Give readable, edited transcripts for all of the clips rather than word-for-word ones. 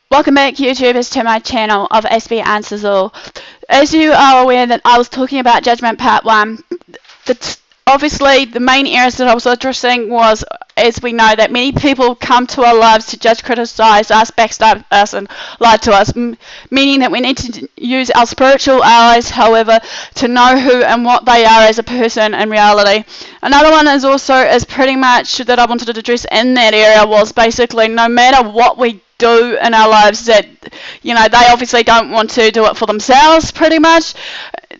Welcome back, YouTubers, to my channel of Aspie Answers All. As you are aware that I was talking about Judgment Part 1, obviously the main areas that I was addressing was, as we know, that many people come to our lives to judge, criticise us, backstab us and lie to us, meaning that we need to use our spiritual eyes, however, to know who and what they are as a person in reality. Another one is pretty much that I wanted to address in that area was basically no matter what we do in our lives, that they obviously don't want to do it for themselves pretty much,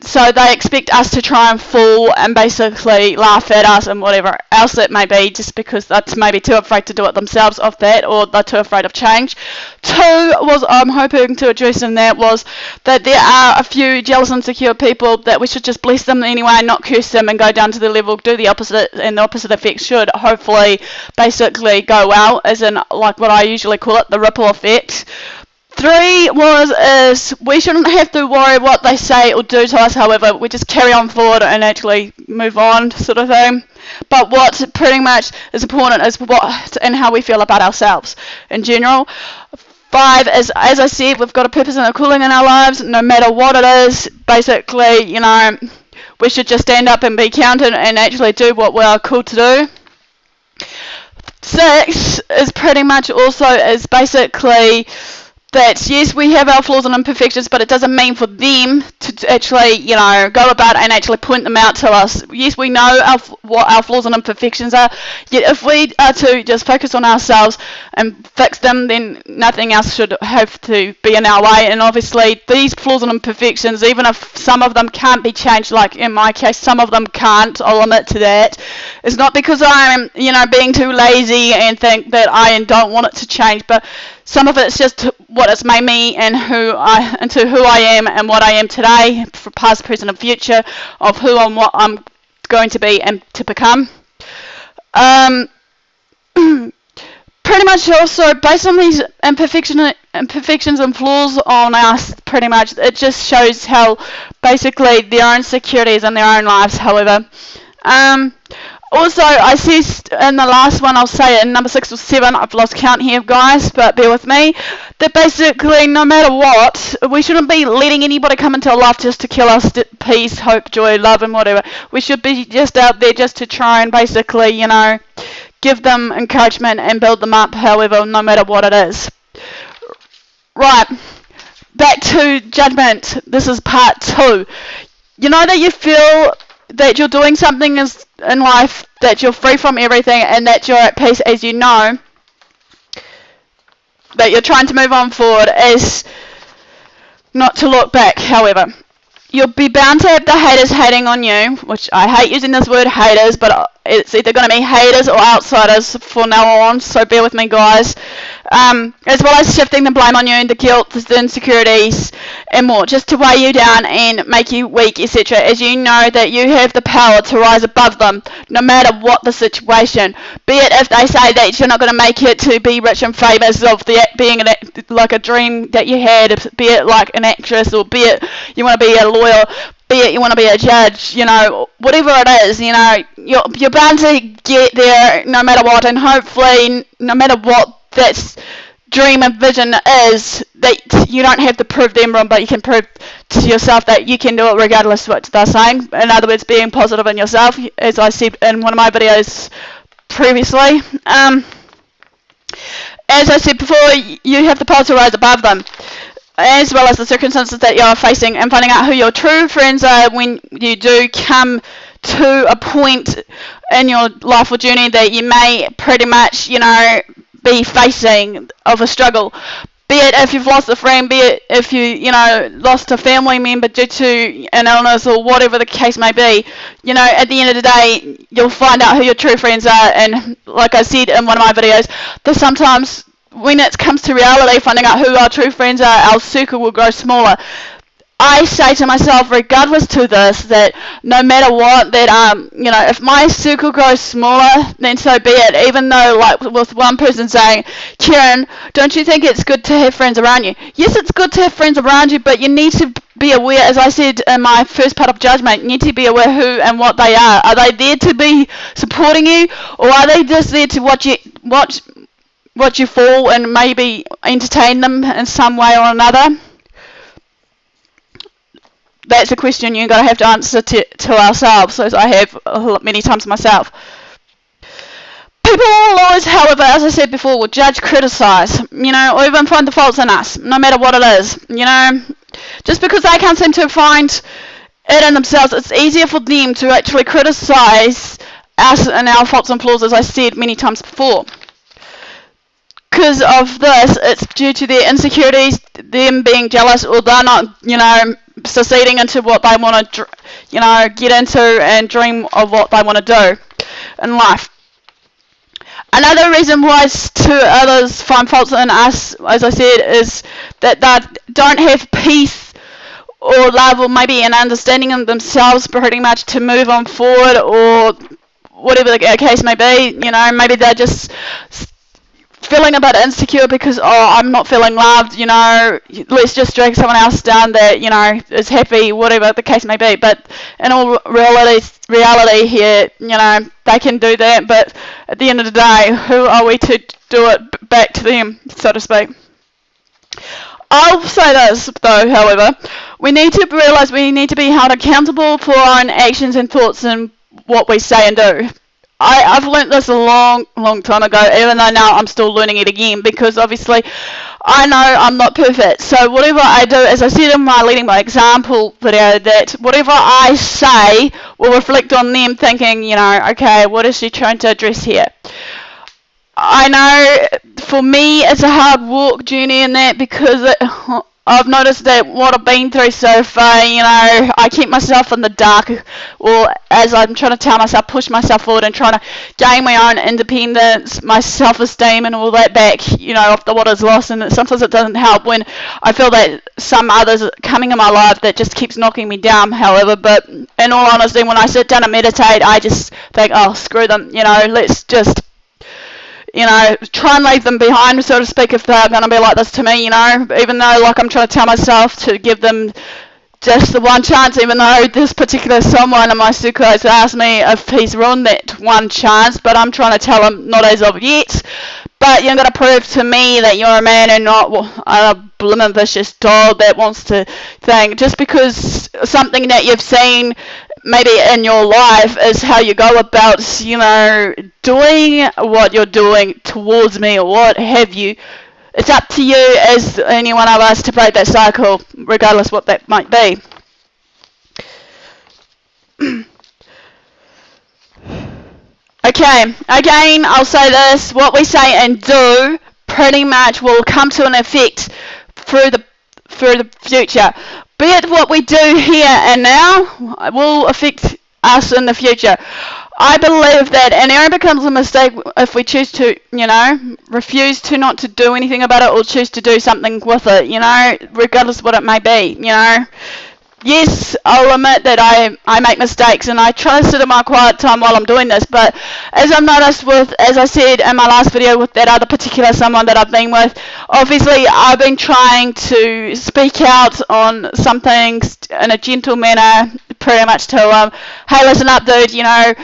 so they expect us to try and fool and basically laugh at us and whatever else it may be, just because they're maybe too afraid to do it themselves of that, or they're too afraid of change. Two was I'm hoping to address in that was that there are a few jealous, insecure people that we should just bless them anyway and not curse them and go down to the level, do the opposite, and the opposite effect should hopefully basically go well, as in like what I usually call it, the ripple effect. Three is we shouldn't have to worry what they say or do to us, however, we just carry on forward and actually move on, sort of thing. But what pretty much is important is what and how we feel about ourselves in general. Five is, as I said, we've got a purpose and a calling in our lives, no matter what it is. Basically, we should just stand up and be counted and actually do what we are called to do. Six is pretty much also is basically that yes, we have our flaws and imperfections, but it doesn't mean for them to actually, go about and actually point them out to us. Yes, we know what our flaws and imperfections are, yet if we are to just focus on ourselves and fix them, then nothing else should have to be in our way. And obviously, these flaws and imperfections, even if some of them can't be changed, like in my case, some of them can't, I'll admit to that. It's not because I'm, being too lazy and think that I don't want it to change, but some of it's just what it's made me and who I am and what I am today, for past, present, and future, of who and what I'm going to be and to become. Pretty much also based on these imperfections and flaws on us, pretty much it just shows how basically their own insecurities in their own lives, however. Also, I said in the last one, I'll say it in number 6 or 7, I've lost count here, guys, but bear with me, that basically no matter what, we shouldn't be letting anybody come into our life just to kill us peace, hope, joy, love, and whatever. We should be just out there just to try and basically, give them encouragement and build them up, however, no matter what it is. Right, back to Judgment. This is part 2. You know that you feel that you're doing something in life, that you're free from everything and that you're at peace, as you know that you're trying to move on forward, as not to look back, however. You'll be bound to have the haters hating on you, which I hate using this word haters, but it's either going to be haters or outsiders for now on, so bear with me, guys. As well as shifting the blame on you, the guilt, the insecurities, and more, just to weigh you down and make you weak, etc. As you know that you have the power to rise above them, no matter what the situation. Be it if they say that you're not going to make it to be rich and famous, of being like a dream that you had, be it like an actress, or be it you want to be a lawyer, be it you want to be a judge, whatever it is, you're bound to get there no matter what, and hopefully no matter what that dream and vision is, that you don't have to prove them wrong, but you can prove to yourself that you can do it regardless of what they're saying. In other words, being positive in yourself, as I said in one of my videos previously. As I said before, you have the power to rise above them, as well as the circumstances that you're facing, and finding out who your true friends are when you do come to a point in your life or journey that you may pretty much, be facing of a struggle. Be it if you've lost a friend, be it if you, lost a family member due to an illness or whatever the case may be, at the end of the day, you'll find out who your true friends are. And like I said in one of my videos, that sometimes when it comes to reality, finding out who our true friends are, our circle will grow smaller. I say to myself, regardless to this, that no matter what, that if my circle grows smaller, then so be it. Even though, like with one person saying, Karen, don't you think it's good to have friends around you? Yes, it's good to have friends around you, but you need to be aware, as I said in my first part of Judgment, you need to be aware who and what they are. Are they there to be supporting you, or are they just there to watch watch you fall and maybe entertain them in some way or another? That's a question you're going to have to answer to ourselves, as I have many times myself. People will always, however, as I said before, will judge, criticise, or even find the faults in us, no matter what it is, Just because they can't seem to find it in themselves, it's easier for them to actually criticise us and our faults and flaws, as I said many times before. Because of this, it's due to their insecurities, them being jealous, or they're not, succeeding into what they want to, get into and dream of what they want to do in life. Another reason why others find faults in us, as I said, is that they don't have peace or love or maybe an understanding of themselves pretty much to move on forward, or whatever the case may be. Maybe they're just feeling a bit insecure because, I'm not feeling loved, let's just drag someone else down that, is happy, whatever the case may be. But in all reality here, they can do that, but at the end of the day, who are we to do it back to them, so to speak? I'll say this, though, however, we need to realise we need to be held accountable for our own actions and thoughts and what we say and do. I've learnt this a long time ago, even though now I'm still learning it again, because obviously I know I'm not perfect. So whatever I do, as I said in my leading by example video, that whatever I say will reflect on them thinking, okay, what is she trying to address here? I know for me it's a hard walk journey in that, because I've noticed that what I've been through so far, I keep myself in the dark, or as I'm trying to tell myself, push myself forward and trying to gain my own independence, my self-esteem and all that back, after what is lost. And sometimes it doesn't help when I feel that some others are coming in my life that just keeps knocking me down, however. But in all honesty, when I sit down and meditate, I just think, oh, screw them, let's just try and leave them behind, so to speak, if they're going to be like this to me, even though, like, I'm trying to tell myself to give them just the one chance, even though this particular someone in my circle has asked me if he's ruined that one chance, but I'm trying to tell him not as of yet. But you're going to prove to me that you're a man and not a blooming vicious dog that wants to think. Just because something that you've seen maybe in your life is how you go about, doing what you're doing towards me or what have you. It's up to you as any one of us to break that cycle, regardless what that might be. Okay, again, I'll say this, what we say and do pretty much will come to an effect through the future. Be it what we do here and now will affect us in the future. I believe that an error becomes a mistake if we choose to, refuse to not to do anything about it, or choose to do something with it, regardless of what it may be, Yes, I'll admit that I make mistakes, and I try to sit in my quiet time while I'm doing this, but as I've noticed as I said in my last video with that other particular someone that I've been with, obviously I've been trying to speak out on some things in a gentle manner, pretty much to hey, listen up, dude, here are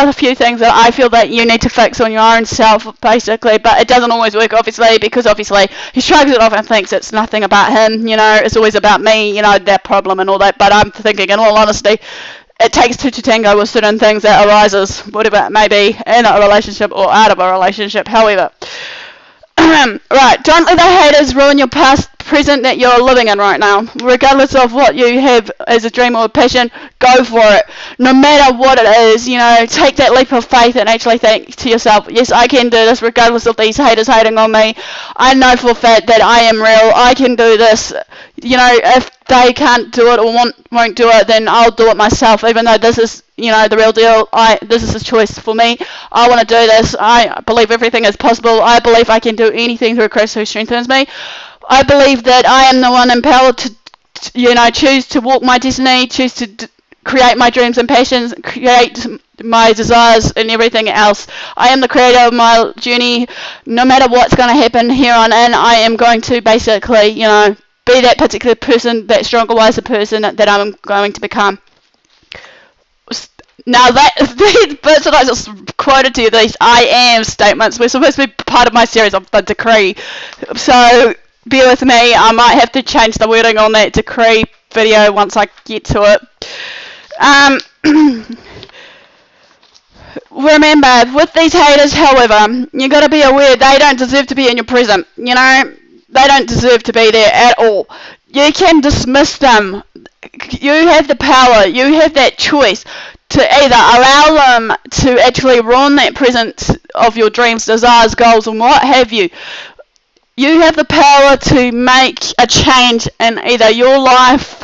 a few things that I feel that you need to fix on your own self, basically. But it doesn't always work, obviously, because obviously he shrugs it off and thinks it's nothing about him, it's always about me, that problem and all that. But I'm thinking, in all honesty, it takes two to tango with certain things that arises, whatever it may be, in a relationship or out of a relationship, however. Right, don't let the haters ruin your past, present that you're living in right now. Regardless of what you have as a dream or a passion, go for it. No matter what it is, take that leap of faith and actually think to yourself, yes, I can do this regardless of these haters hating on me. I know for a fact that I am real. I can do this. If they can't do it or won't do it, then I'll do it myself, even though this is, the real deal. This is a choice for me. I want to do this. I believe everything is possible. I believe I can do anything through Christ who strengthens me. I believe that I am the one empowered to choose to walk my destiny, choose to create my dreams and passions, create my desires and everything else. I am the creator of my journey. No matter what's going to happen here on in, I am going to basically, be that particular person, that stronger, wiser person that I'm going to become. Now that these bits that I just quoted to you, these I am statements, were supposed to be part of my series of the decree. So bear with me. I might have to change the wording on that decree video once I get to it. Remember, with these haters, however, you got to be aware they don't deserve to be in your presence. You know, they don't deserve to be there at all. You can dismiss them. You have the power. You have that choice to either allow them to actually ruin that presence of your dreams, desires, goals, and what have you. You have the power to make a change in either your life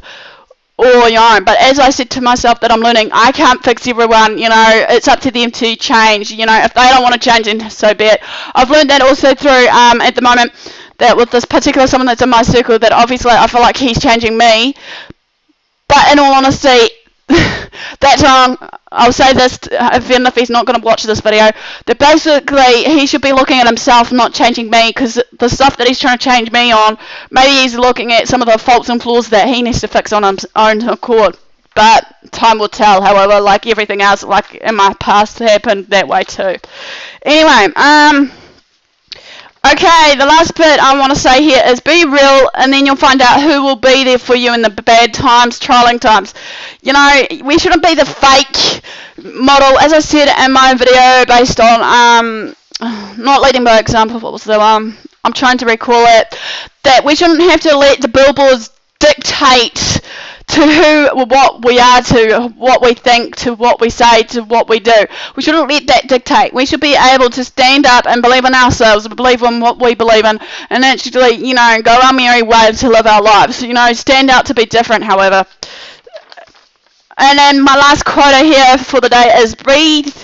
or your own. But as I said to myself, that I'm learning, I can't fix everyone. You know, it's up to them to change. You know, if they don't want to change, then so be it. I've learned that also through at the moment, that with this particular someone that's in my circle, that obviously I feel like he's changing me. But in all honesty, I'll say this, even if he's not going to watch this video, that basically he should be looking at himself, not changing me, because the stuff that he's trying to change me on, maybe he's looking at some of the faults and flaws that he needs to fix on his own accord. But time will tell, however, like everything else, like in my past, happened that way too. Anyway, okay, the last bit I want to say here is be real, and then you'll find out who will be there for you in the bad times, trialing times. You know, we shouldn't be the fake model. As I said in my video based on, not leading by example, what was the I'm trying to recall it, that we shouldn't have to let the billboards dictate to what we are, to what we think, to what we say, to what we do. We shouldn't let that dictate. We should be able to stand up and believe in ourselves, believe in what we believe in, and actually, you know, go our merry way to live our lives. You know, stand out to be different, however. And then my last quote here for the day is breathe,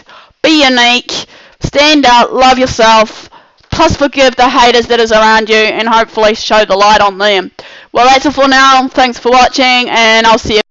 be unique, stand out, love yourself, plus forgive the haters that is around you, and hopefully show the light on them. Well, that's it for now. Thanks for watching, and I'll see you.